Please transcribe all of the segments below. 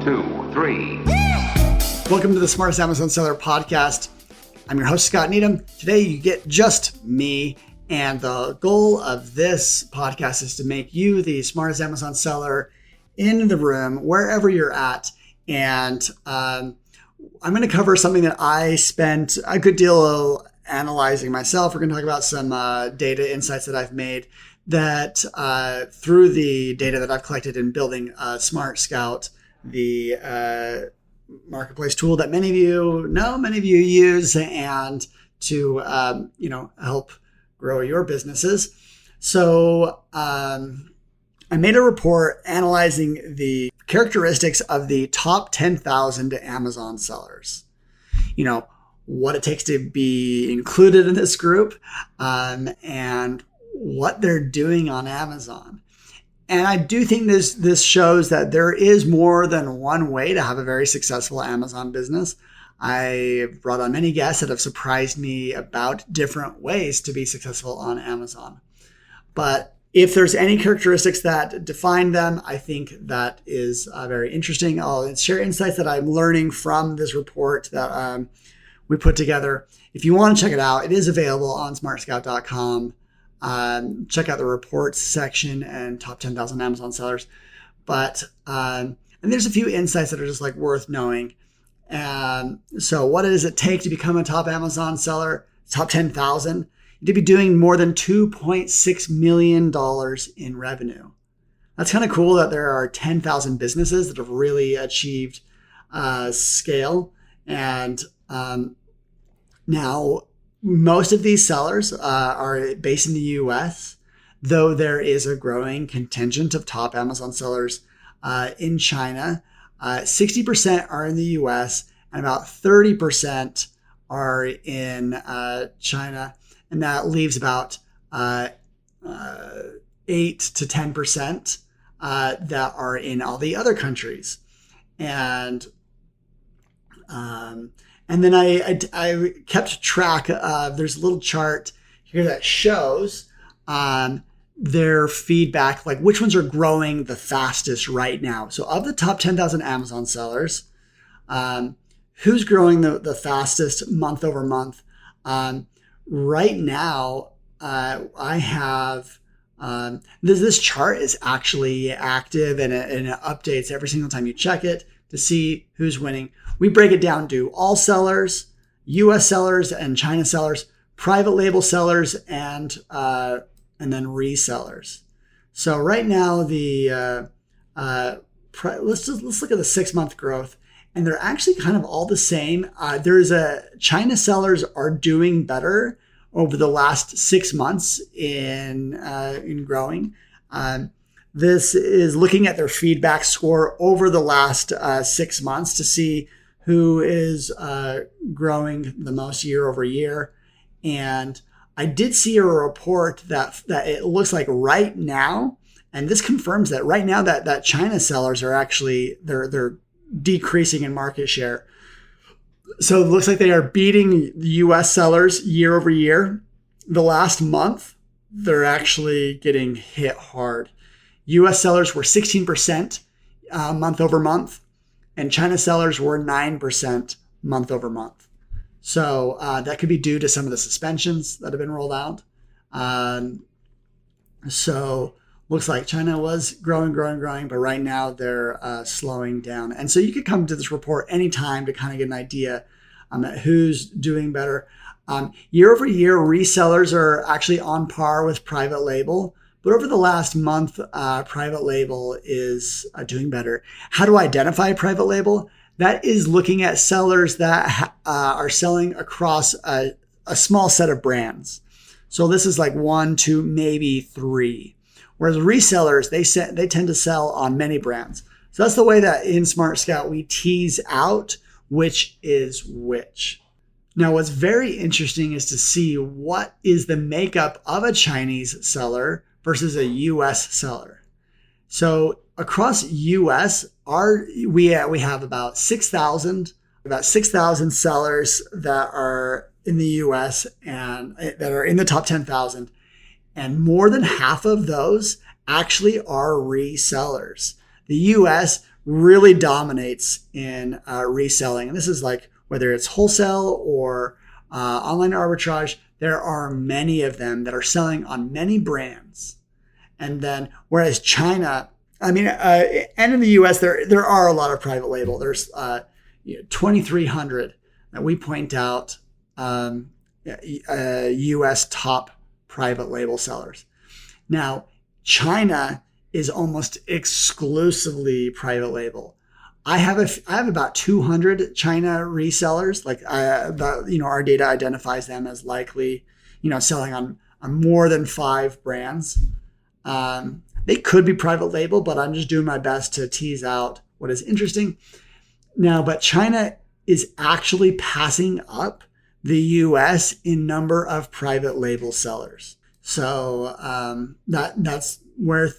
2, 3. Welcome to the Smartest Amazon Seller Podcast. I'm your host, Scott Needham. Today you get just me, and the goal of this podcast is to make you the smartest Amazon seller in the room, wherever you're at. And I'm going to cover something that I spent a good deal of analyzing myself. We're going to talk about some data insights that I've made that through the data that I've collected in building Smart Scout, the marketplace tool that many of you know, many of you use, and to help grow your businesses. So I made a report analyzing the characteristics of the top 10,000 Amazon sellers. You know, what it takes to be included in this group, and what they're doing on Amazon. And I do think this shows that there is more than one way to have a very successful Amazon business. I've brought on many guests that have surprised me about different ways to be successful on Amazon. But if there's any characteristics that define them, I think that is very interesting. I'll share insights that I'm learning from this report that we put together. If you want to check it out, it is available on smartscout.com. Check out the reports section and top 10,000 Amazon sellers. But and there's a few insights that are just like worth knowing. So what does it take to become a top Amazon seller? Top 10,000. You need to be doing more than $2.6 million in revenue. That's kind of cool that there are 10,000 businesses that have really achieved scale. And now most of these sellers are based in the US, though there is a growing contingent of top Amazon sellers in China. 60% are in the US and about 30% are in China. And that leaves about 8 to 10% that are in all the other countries. And then I kept track of, there's a little chart here that shows their feedback, like which ones are growing the fastest right now. So of the top 10,000 Amazon sellers, who's growing the fastest month over month? Right now, I have, this chart is actually active and it updates every single time you check it to see who's winning. We break it down to all sellers, US sellers and China sellers, private label sellers, and then resellers. So right now, let's look at the 6-month growth, and they're actually kind of all the same. China sellers are doing better over the last 6 months in growing. This is looking at their feedback score over the last 6 months to see who is growing the most year over year. And I did see a report that it looks like right now, and this confirms that right now that China sellers are actually, they're decreasing in market share. So it looks like they are beating the US sellers year over year. The last month, they're actually getting hit hard. US sellers were 16% month over month, and China sellers were 9% month over month. So that could be due to some of the suspensions that have been rolled out. So looks like China was growing, but right now they're slowing down. And so you could come to this report anytime to kind of get an idea who's doing better. Year over year, resellers are actually on par with private label. But over the last month, private label is doing better. How to identify private label? That is looking at sellers that are selling across a small set of brands. So this is like 1, 2, maybe 3. Whereas resellers, they tend to sell on many brands. So that's the way that in Smart Scout we tease out which is which. Now, what's very interesting is to see what is the makeup of a Chinese seller versus a US seller. So across US, we have about 6,000 sellers that are in the US and that are in the top 10,000. And more than half of those actually are resellers. The US really dominates in reselling. And this is like whether it's wholesale or online arbitrage, there are many of them that are selling on many brands. And then whereas China, and in the US, there are a lot of private label. There's 2,300 that we point out US top private label sellers. Now, China is almost exclusively private label. I have about 200 China resellers. Our data identifies them as likely, selling on more than 5 brands. They could be private label, but I'm just doing my best to tease out what is interesting. Now, but China is actually passing up the US in number of private label sellers. So that's where,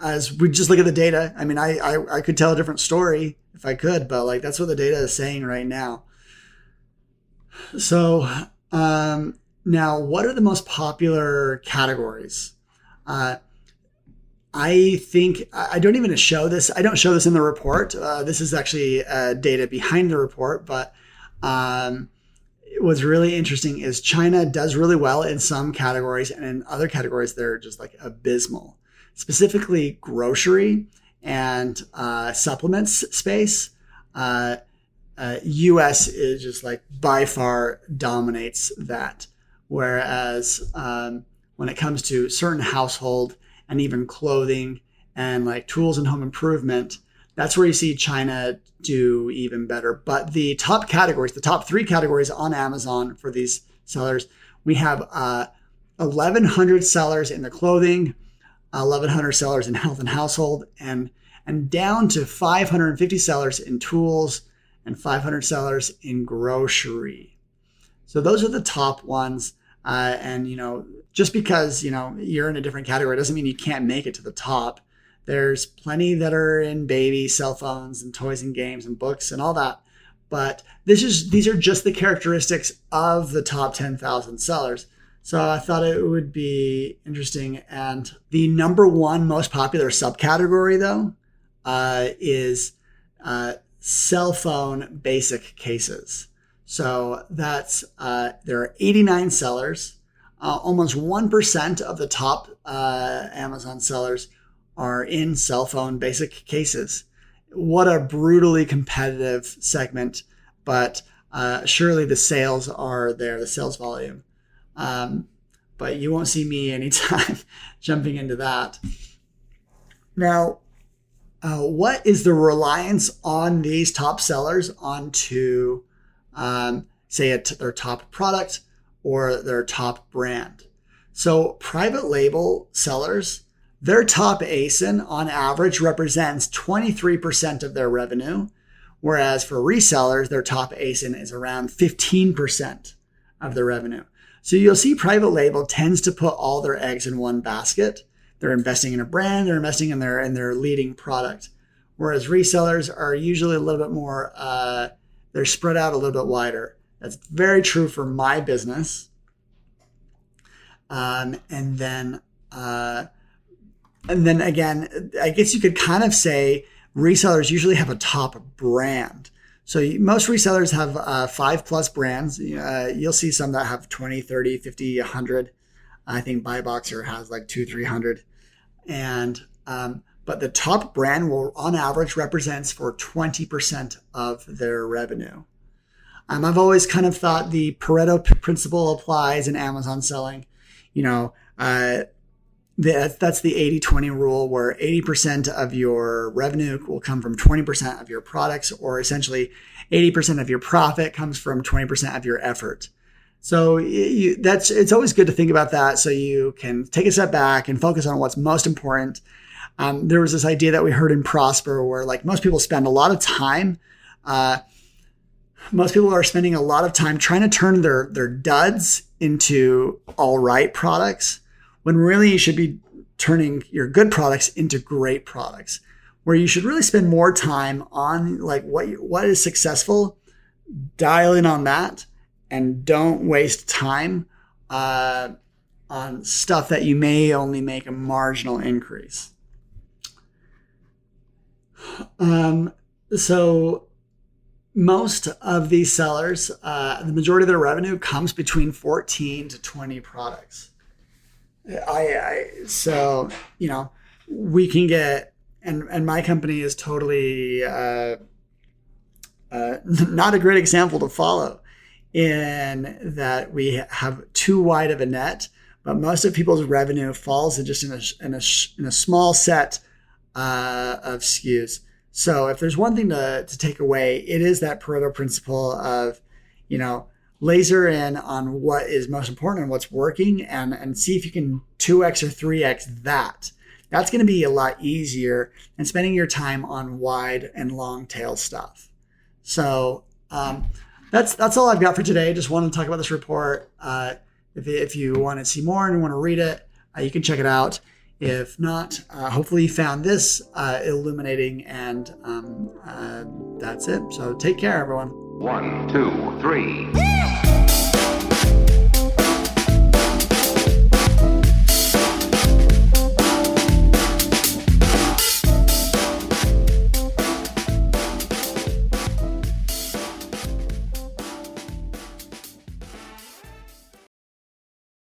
as we just look at the data, I could tell a different story if I could, but that's what the data is saying right now. So now, what are the most popular categories? I think I don't even show this. I don't show this in the report. This is actually data behind the report. But what's really interesting is China does really well in some categories, and in other categories, they're just abysmal. Specifically, grocery and supplements space. US is just by far dominates that. Whereas when it comes to certain household and even clothing and tools and home improvement, that's where you see China do even better. But the top categories, the top 3 categories on Amazon for these sellers, we have 1,100 sellers in the clothing, 1,100 sellers in health and household, and down to 550 sellers in tools and 500 sellers in grocery. So those are the top ones. Just because, you're in a different category doesn't mean you can't make it to the top. There's plenty that are in baby, cell phones and toys and games and books and all that. But these are just the characteristics of the top 10,000 sellers. So I thought it would be interesting. And the number one most popular subcategory, though, is cell phone basic cases. So that's there are 89 sellers. Almost 1% of the top Amazon sellers are in cell phone basic cases. What a brutally competitive segment, but surely the sales are there, the sales volume. But you won't see me anytime jumping into that. Now, what is the reliance on these top sellers onto, their top product or their top brand? So private label sellers, their top ASIN on average represents 23% of their revenue, whereas for resellers, their top ASIN is around 15% of their revenue. So you'll see private label tends to put all their eggs in one basket. They're investing in a brand, they're investing in their leading product. Whereas resellers are usually a little bit more, they're spread out a little bit wider. That's very true for my business. And then again, I guess you could kind of say resellers usually have a top brand. So most resellers have 5+ brands. You'll see some that have 20, 30, 50, 100. I think BuyBoxer has 200-300. And but the top brand will, on average, represents for 20% of their revenue. I've always kind of thought the Pareto Principle applies in Amazon selling. That's the 80-20 rule, where 80% of your revenue will come from 20% of your products, or essentially 80% of your profit comes from 20% of your effort. So it's always good to think about that, so you can take a step back and focus on what's most important. There was this idea that we heard in Prosper where most people spend a lot of time. Most people are spending a lot of time trying to turn their duds into all right products, when really you should be turning your good products into great products, where you should really spend more time on what is successful, dial in on that, and don't waste time on stuff that you may only make a marginal increase. So most of these sellers, the majority of their revenue comes between 14 to 20 products. So, we can get, and my company is totally not a great example to follow in that we have too wide of a net, but most of people's revenue falls just in a small set of SKUs. So if there's one thing to take away, it is that Pareto principle of, laser in on what is most important and what's working, and see if you can 2x or 3x that. That's going to be a lot easier than spending your time on wide and long tail stuff. So that's all I've got for today. Just wanted to talk about this report. If you want to see more and you want to read it, you can check it out. If not, hopefully you found this illuminating, and that's it. So take care, everyone. 1, 2, 3.